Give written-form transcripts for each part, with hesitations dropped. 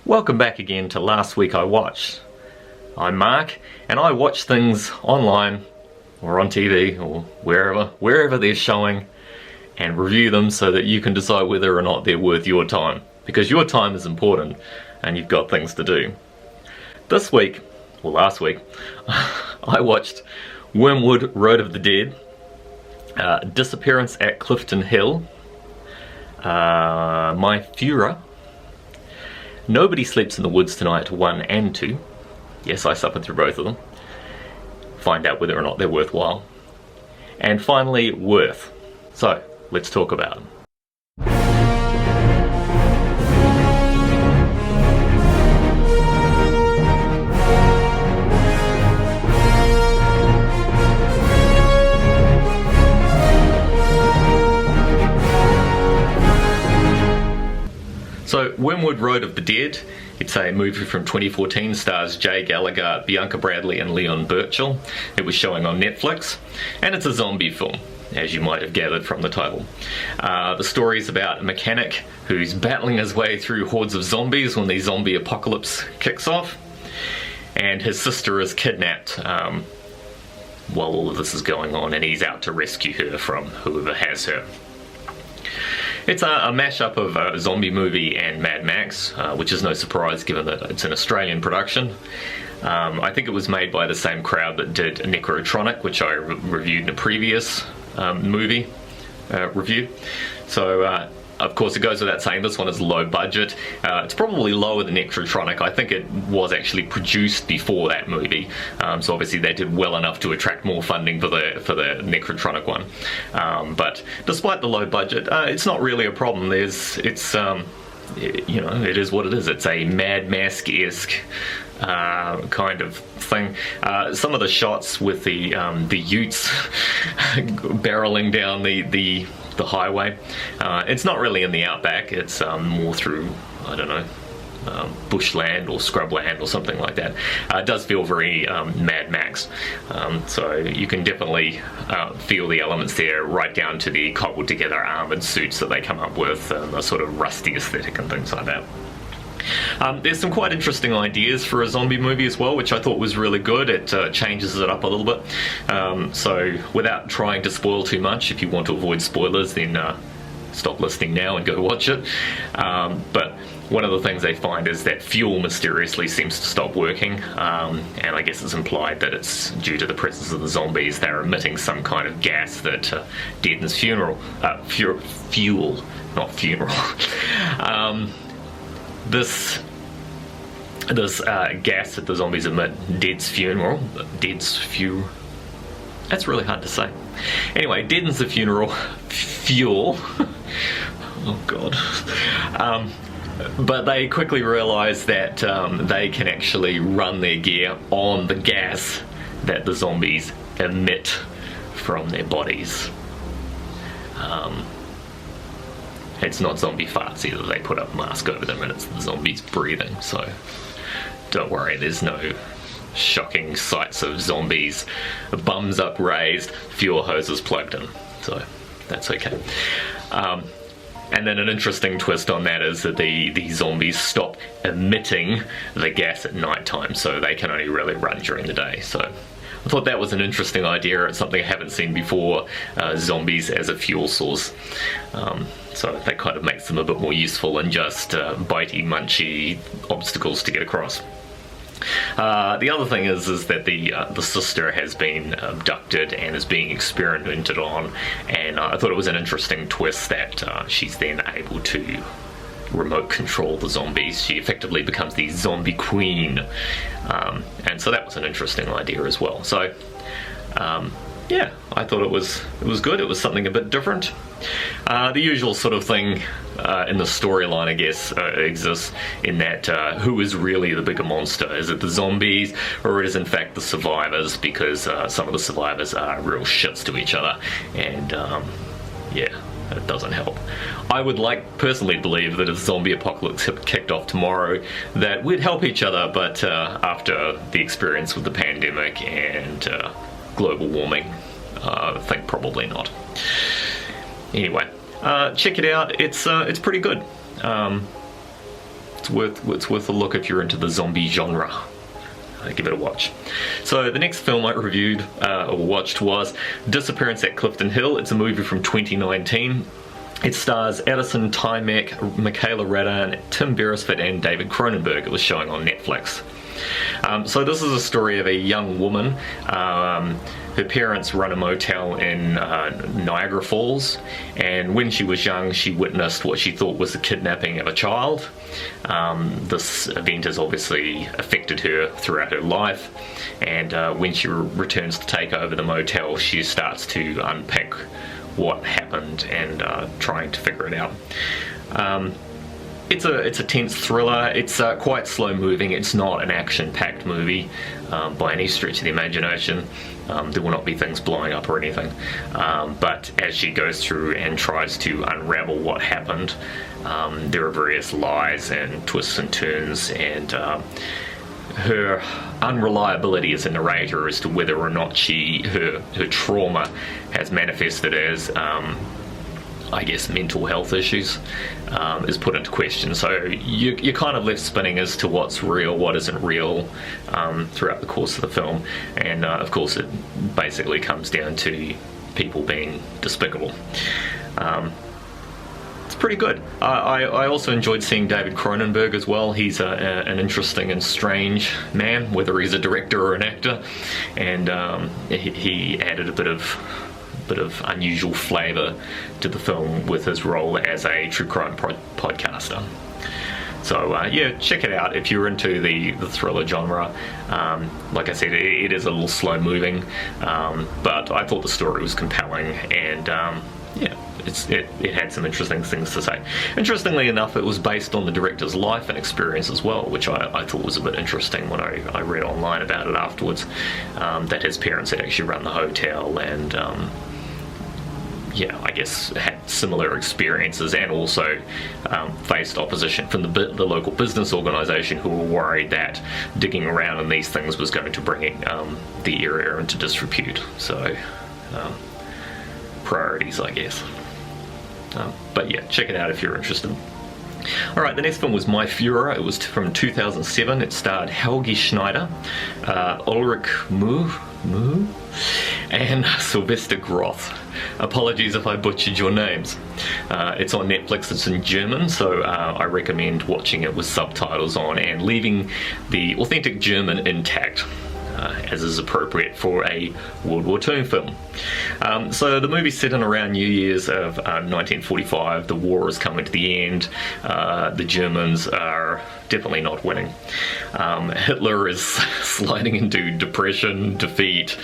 Welcome back again to Last Week I Watched. I'm Mark, and I watch things online, or on TV, or wherever they're showing, and review them so that you can decide whether or not they're worth your time. Because your time is important, and you've got things to do. This week, or last week, I watched Wyrmwood, Road of the Dead, Disappearance at Clifton Hill, Myhrer, Nobody Sleeps in the Woods Tonight 1 and 2. Yes, I suffered through both of them. Find out whether or not they're worthwhile. And finally, Worth. So, let's talk about them. So, Wyrmwood, Road of the Dead, it's a movie from 2014, stars Jay Gallagher, Bianca Bradley and Leon Burchill. It was showing on Netflix, and it's a zombie film, as you might have gathered from the title. The story is about a mechanic who's battling his way through hordes of zombies when the zombie apocalypse kicks off, and his sister is kidnapped while all of this is going on, and he's out to rescue her from whoever has her. It's a mashup of a zombie movie and Mad Max, which is no surprise given that it's an Australian production. I think it was made by the same crowd that did Necrotronic, which I reviewed in a previous movie review. So, of course, it goes without saying this one is low budget. It's probably lower than Necrotronic. I think it was actually produced before that movie, so obviously they did well enough to attract more funding for the Necrotronic one. But despite the low budget, it's not really a problem. it is what it is. It's a Mad Mask-esque kind of thing. Some of the shots with the utes barreling down the highway, it's not really in the outback, it's more through, I don't know, bushland or scrubland or something like that. It does feel very Mad Max, so you can definitely feel the elements there, right down to the cobbled together armoured suits that they come up with, and the sort of rusty aesthetic and things like that. There's some quite interesting ideas for a zombie movie as well, which I thought was really good. It changes it up a little bit. So without trying to spoil too much, if you want to avoid spoilers, then stop listening now and go watch it. But one of the things they find is that fuel mysteriously seems to stop working, and I guess it's implied that it's due to the presence of the zombies. They're emitting some kind of gas that deadens fuel, not funeral. This gas that the zombies emit deadens fuel. That's really hard to say. Anyway, deadens the fuel. Oh god. But they quickly realise that they can actually run their gear on the gas that the zombies emit from their bodies. It's not zombie farts either. They put a mask over them and it's the zombies breathing, so don't worry, there's no shocking sights of zombies, bums up raised, fuel hoses plugged in, so that's okay. And then an interesting twist on that is that the zombies stop emitting the gas at night time, so they can only really run during the day. So I thought that was an interesting idea. It's something I haven't seen before, zombies as a fuel source. So that kind of makes them a bit more useful than just bitey, munchy obstacles to get across. The other thing is that the sister has been abducted and is being experimented on, and I thought it was an interesting twist that she's then able to remote control the zombies. She effectively becomes the zombie queen, and so that was an interesting idea as well. So yeah, I thought it was good. It was something a bit different. The usual sort of thing in the storyline, I guess, exists in that who is really the bigger monster? Is it the zombies, or it is in fact the survivors? Because some of the survivors are real shits to each other, and yeah, it doesn't help. I would personally believe that if zombie apocalypse kicked off tomorrow, that we'd help each other, but after the experience with the pandemic and global warming, I think probably not. Anyway, check it out. It's pretty good. It's worth a look if you're into the zombie genre. Give it a watch. So the next film I reviewed or watched was Disappearance at Clifton Hill. It's a movie from 2019. It stars Addison Tymack, Michaela Radan, Tim Beresford and David Cronenberg. It was showing on Netflix. So this is a story of a young woman. Her parents run a motel in Niagara Falls, and when she was young she witnessed what she thought was the kidnapping of a child. This event has obviously affected her throughout her life, and when she returns to take over the motel she starts to unpack what happened and trying to figure it out. It's a tense thriller. It's quite slow moving. It's not an action-packed movie by any stretch of the imagination. There will not be things blowing up or anything. But as she goes through and tries to unravel what happened, there are various lies and twists and turns, and her unreliability as a narrator as to whether or not her trauma has manifested as I guess mental health issues is put into question. So you're kind of left spinning as to what's real, what isn't real throughout the course of the film. And of course it basically comes down to people being despicable. It's pretty good. I also enjoyed seeing David Cronenberg as well. He's an interesting and strange man, whether he's a director or an actor. And he added a bit of unusual flavour to the film with his role as a true crime podcaster. So yeah, check it out if you're into the thriller genre. Like I said, it is a little slow moving, but I thought the story was compelling, and yeah, it had some interesting things to say. Interestingly enough, it was based on the director's life and experience as well, which I thought was a bit interesting when I read online about it afterwards, that his parents had actually run the hotel and yeah, I guess had similar experiences, and also faced opposition from the local business organisation, who were worried that digging around in these things was going to bring the area into disrepute. So priorities, I guess. But yeah, check it out if you're interested. Alright, the next film was Myhrer. It was from 2007. It starred Helge Schneider, Ulrich Mühe, and Sylvester Groth. Apologies if I butchered your names. It's on Netflix. It's in German, so I recommend watching it with subtitles on and leaving the authentic German intact, as is appropriate for a World War II film. So the movie's set in around New Year's of 1945. The war is coming to the end. The Germans are definitely not winning. Hitler is sliding into depression, defeat,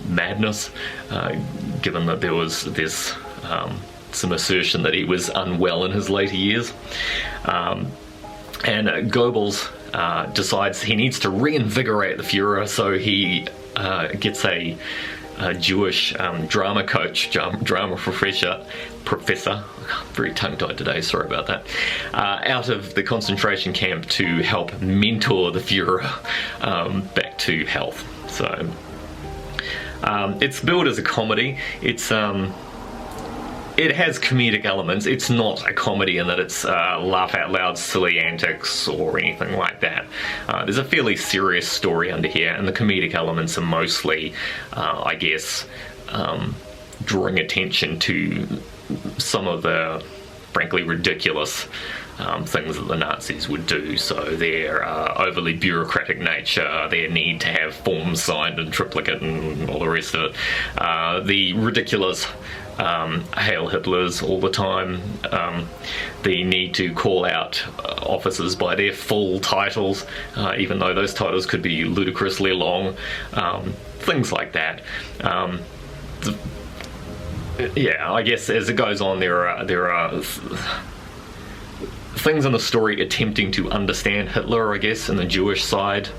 madness, given that there's some assertion that he was unwell in his later years. And Goebbels decides he needs to reinvigorate the Fuhrer, so he gets a Jewish drama coach, drama professor, very tongue-tied today, sorry about that, out of the concentration camp to help mentor the Fuhrer back to health. So it's billed as a comedy. It has comedic elements. It's not a comedy in that it's laugh out loud silly antics or anything like that. There's a fairly serious story under here, and the comedic elements are mostly, I guess, drawing attention to some of the frankly ridiculous things that the Nazis would do. So their overly bureaucratic nature, their need to have forms signed in triplicate and all the rest of it, the ridiculous Hail Hitlers all the time, the need to call out officers by their full titles, even though those titles could be ludicrously long, things like that. Yeah, I guess as it goes on, there are things in the story attempting to understand Hitler, I guess, and the Jewish side,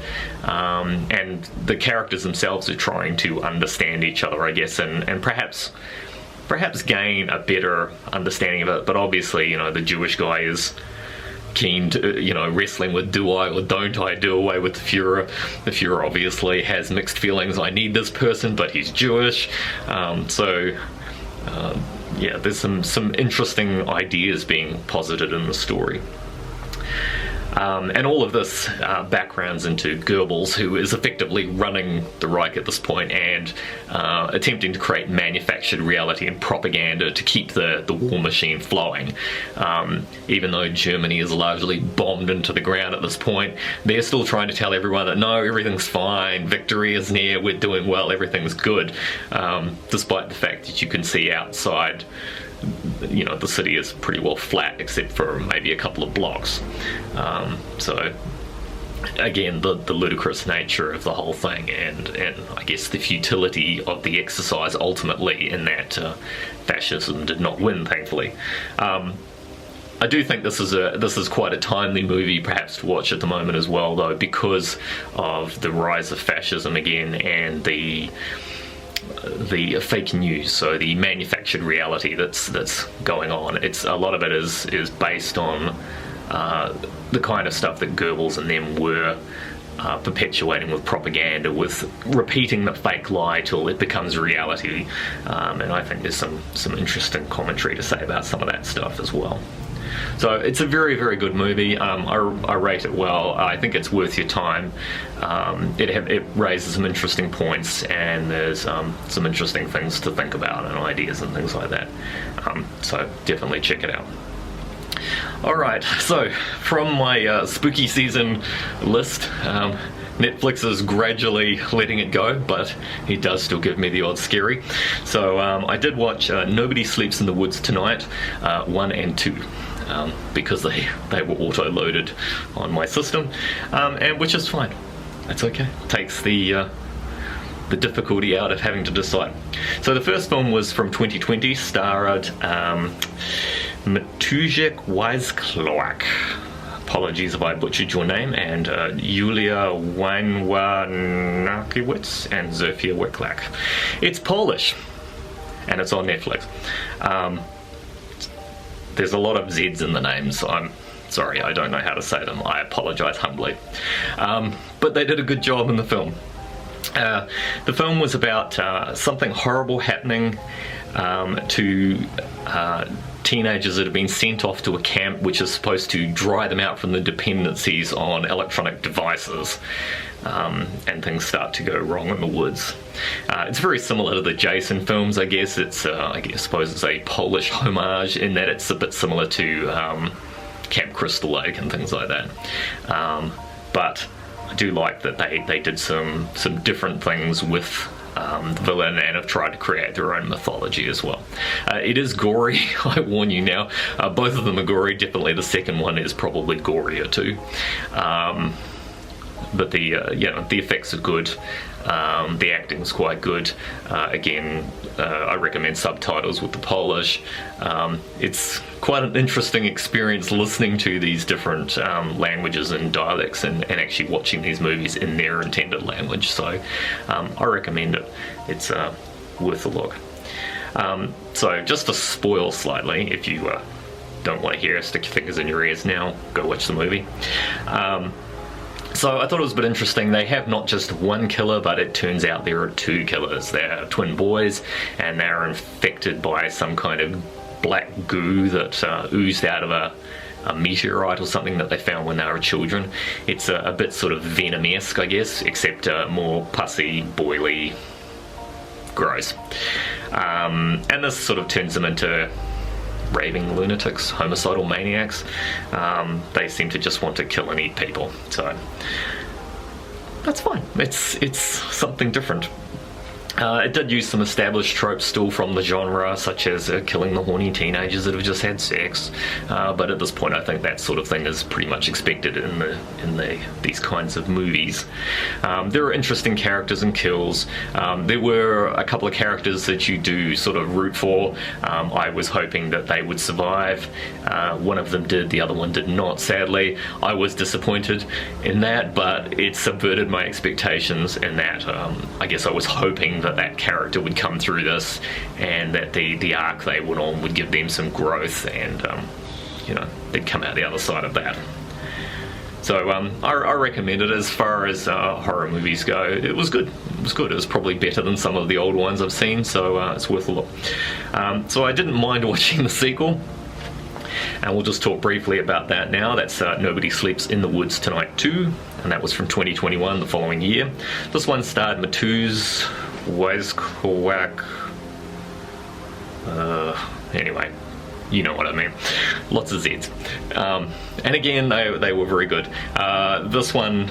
and the characters themselves are trying to understand each other, I guess, and perhaps gain a better understanding of it. But obviously, the Jewish guy is keen to, wrestling with do I or don't I do away with the Fuhrer. The Fuhrer obviously has mixed feelings. I need this person, but he's Jewish. Yeah, there's some interesting ideas being posited in the story. And all of this backgrounds into Goebbels, who is effectively running the Reich at this point and attempting to create manufactured reality and propaganda to keep the war machine flowing. Even though Germany is largely bombed into the ground at this point, they're still trying to tell everyone that no, everything's fine, victory is near, we're doing well, everything's good, despite the fact that you can see outside, you know, the city is pretty well flat except for maybe a couple of blocks. So again, the ludicrous nature of the whole thing, and I guess the futility of the exercise ultimately, in that fascism did not win, thankfully. I do think this is quite a timely movie perhaps to watch at the moment as well, though, because of the rise of fascism again and the fake news, so the manufactured reality that's going on. It's a lot of it is based on the kind of stuff that Goebbels and them were perpetuating with propaganda, with repeating the fake lie till it becomes reality. And I think there's some interesting commentary to say about some of that stuff as well. So it's a very, very good movie. I rate it well. I think it's worth your time. It raises some interesting points, and there's some interesting things to think about and ideas and things like that. So definitely check it out. Alright, so from my spooky season list, Netflix is gradually letting it go, but it does still give me the odd scary. So I did watch Nobody Sleeps in the Woods Tonight, 1 and 2. Because they were auto-loaded on my system, and which is fine. That's okay. Takes the difficulty out of having to decide. So the first film was from 2020, starred Matujek Weisklawak. Apologies if I butchered your name, and Julia Wynwa-Nakiewicz and Zofia Wiklak. It's Polish, and it's on Netflix. There's a lot of Z's in the names, so I'm sorry, I don't know how to say them. I apologise humbly. But they did a good job in the film. The film was about something horrible happening to teenagers that have been sent off to a camp which is supposed to dry them out from the dependencies on electronic devices. And things start to go wrong in the woods. It's very similar to the Jason films, I guess. It's, I suppose it's a Polish homage in that it's a bit similar to Camp Crystal Lake and things like that. But I do like that they did some different things with the villain and have tried to create their own mythology as well. It is gory, I warn you now. Both of them are gory. Definitely the second one is probably gorier too. But the effects are good. The acting's quite good. Again, I recommend subtitles with the Polish. It's quite an interesting experience listening to these different languages and dialects and actually watching these movies in their intended language. So I recommend it. It's worth a look. So just to spoil slightly, if you don't want to hear us, stick your fingers in your ears now, go watch the movie. So I thought it was a bit interesting. They have not just one killer, but it turns out there are two killers. They're twin boys, and they're infected by some kind of black goo that oozed out of a meteorite or something that they found when they were children. It's a bit sort of Venom-esque, I guess, except more pussy, boily, gross. And this sort of turns them into raving lunatics, homicidal maniacs. They seem to just want to kill and eat people, so that's fine. It's something different. It did use some established tropes still from the genre, such as killing the horny teenagers that have just had sex. But at this point, I think that sort of thing is pretty much expected in these kinds of movies. There are interesting characters and kills. There were a couple of characters that you do sort of root for. I was hoping that they would survive. One of them did, the other one did not, sadly. I was disappointed in that, but it subverted my expectations in that I guess I was hoping that character would come through this, and that the arc they went on would give them some growth, and they'd come out the other side of that. So I recommend it. As far as horror movies go, it was good. It was probably better than some of the old ones I've seen, so it's worth a look. So I didn't mind watching the sequel. And we'll just talk briefly about that now. That's Nobody Sleeps in the Woods Tonight 2, and that was from 2021, the following year. This one starred Matuz Weizkowak. Anyway, you know what I mean. Lots of Z's. And again, they were very good. This one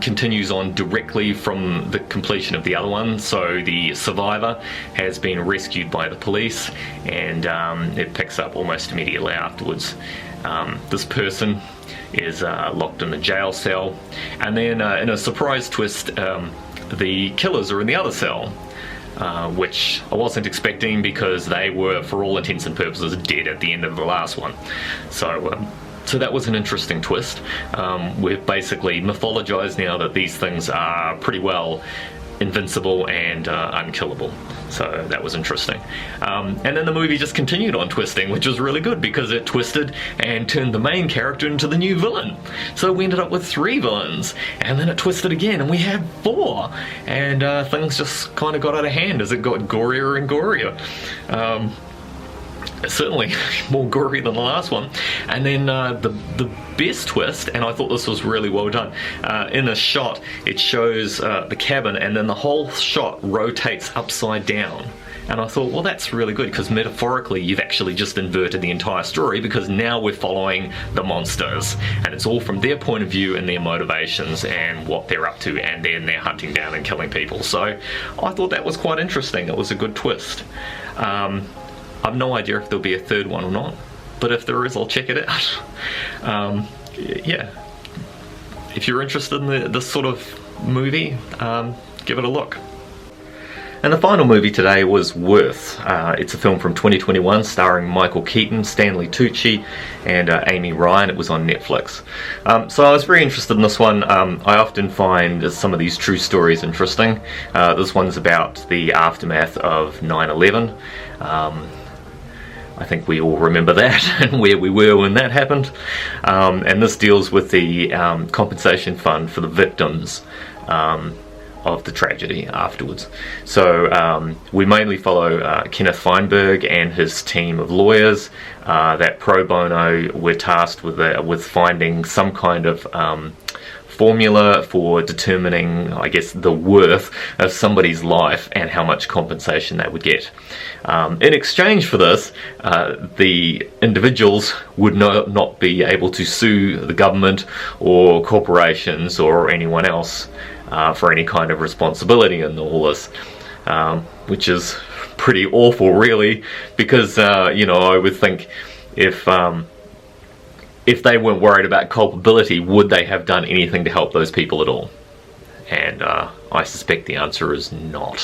continues on directly from the completion of the other one. So the survivor has been rescued by the police, and it picks up almost immediately afterwards. This person is locked in a jail cell, and then in a surprise twist, the killers are in the other cell, which I wasn't expecting, because they were, for all intents and purposes, dead at the end of the last one. So that was an interesting twist. We've basically mythologized now that these things are pretty well invincible and unkillable. So that was interesting. And then the movie just continued on twisting, which was really good, because it twisted and turned the main character into the new villain. So we ended up with 3 villains, and then it twisted again, and we had 4. And things just kind of got out of hand as it got gorier and gorier. Certainly more gory than the last one. And then the best twist, and I thought this was really well done, in a shot it shows the cabin, and then the whole shot rotates upside down. And I thought, well, that's really good, because metaphorically you've actually just inverted the entire story, because now we're following the monsters, and it's all from their point of view and their motivations and what they're up to, and then they're hunting down and killing people. So I thought that was quite interesting. It was a good twist. I've no idea if there'll be a 3rd one or not, but if there is, I'll check it out. Yeah, if you're interested in this sort of movie, give it a look. And the final movie today was Worth. It's a film from 2021 starring Michael Keaton, Stanley Tucci, and Amy Ryan. It was on Netflix. So I was very interested in this one. I often find some of these true stories interesting. This one's about the aftermath of 9/11. I think we all remember that and where we were when that happened. And this deals with the compensation fund for the victims of the tragedy afterwards. So we mainly follow Kenneth Feinberg and his team of lawyers that pro bono were tasked with finding some kind of formula for determining, I guess, the worth of somebody's life and how much compensation they would get. In exchange for this, the individuals would not be able to sue the government or corporations or anyone else for any kind of responsibility in all this, which is pretty awful, really, because you know, I would think if they weren't worried about culpability, would they have done anything to help those people at all? And I suspect the answer is not.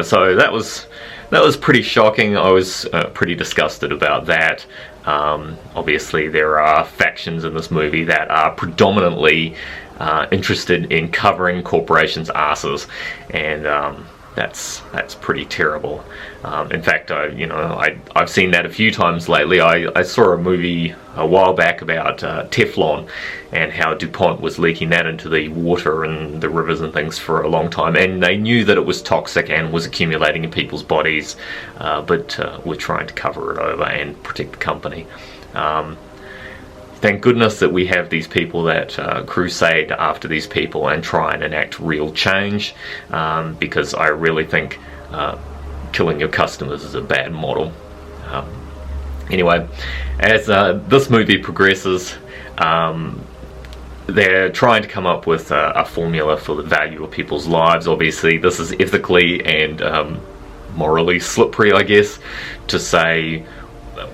So that was pretty shocking. I was pretty disgusted about that. Obviously there are factions in this movie that are predominantly interested in covering corporations' asses, and that's pretty terrible. In fact, I've seen that a few times lately. I saw a movie a while back about Teflon and how DuPont was leaking that into the water and the rivers and things for a long time, and they knew that it was toxic and was accumulating in people's bodies, but were trying to cover it over and protect the company. Thank goodness that we have these people that crusade after these people and try and enact real change, because I really think killing your customers is a bad model. Anyway, as this movie progresses, they're trying to come up with a formula for the value of people's lives. Obviously, this is ethically and morally slippery, I guess, to say,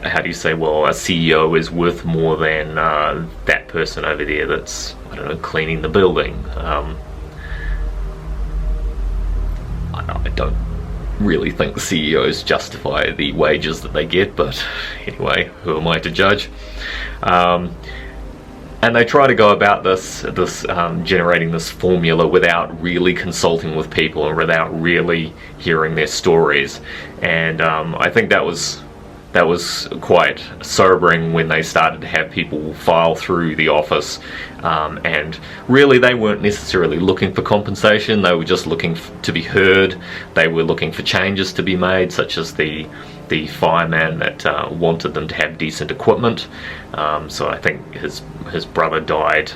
how do you say, well, a CEO is worth more than that person over there that's, I don't know, cleaning the building. I don't really think the CEOs justify the wages that they get, but anyway, who am I to judge? And they try to go about this generating this formula without really consulting with people and without really hearing their stories. And I think that was quite sobering when they started to have people file through the office, and really they weren't necessarily looking for compensation. They were just looking to be heard. They were looking for changes to be made, such as the the fireman that wanted them to have decent equipment. So I think his brother died,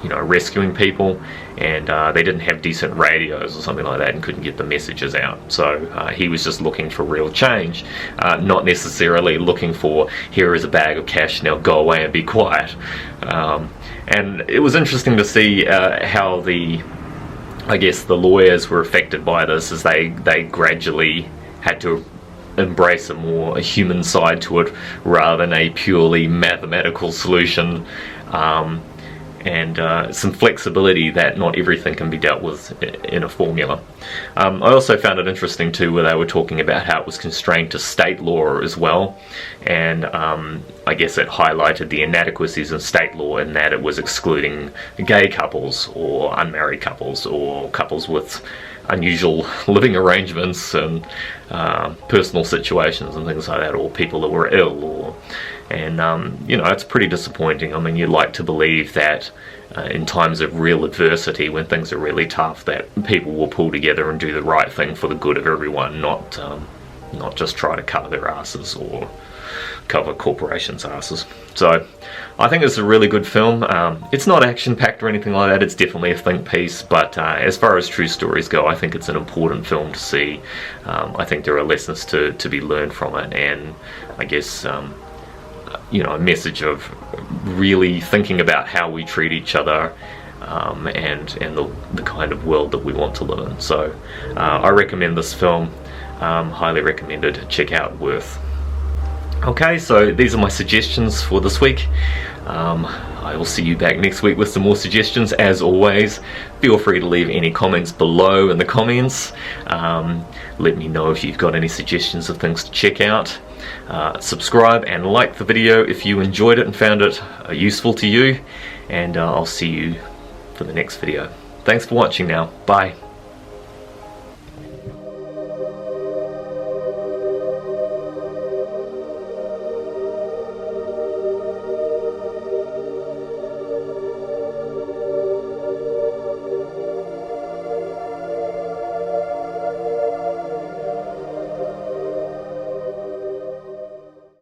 you know, rescuing people, and they didn't have decent radios or something like that and couldn't get the messages out. So he was just looking for real change, not necessarily looking for, here is a bag of cash, now go away and be quiet. And it was interesting to see how I guess the lawyers were affected by this, as they gradually had to embrace a human side to it rather than a purely mathematical solution, and some flexibility that not everything can be dealt with in a formula. I also found it interesting too where they were talking about how it was constrained to state law as well, and I guess it highlighted the inadequacies in state law in that it was excluding gay couples or unmarried couples or couples with unusual living arrangements and personal situations and things like that, or people that were ill, and you know, it's pretty disappointing. I mean, you'd like to believe that in times of real adversity, when things are really tough, that people will pull together and do the right thing for the good of everyone, not just try to cover their asses or cover corporations' asses. So I think it's a really good film. It's not action-packed or anything like that, it's definitely a think piece, but as far as true stories go, I think it's an important film to see. I think there are lessons to be learned from it, and I guess you know, a message of really thinking about how we treat each other, and the kind of world that we want to live in. So I recommend this film, highly recommended. Check out Worth. Okay, so these are my suggestions for this week. I will see you back next week with some more suggestions. As always, feel free to leave any comments below in the comments. Let me know if you've got any suggestions of things to check out. Subscribe and like the video if you enjoyed it and found it useful to you, and I'll see you for the next video. Thanks for watching now. Bye.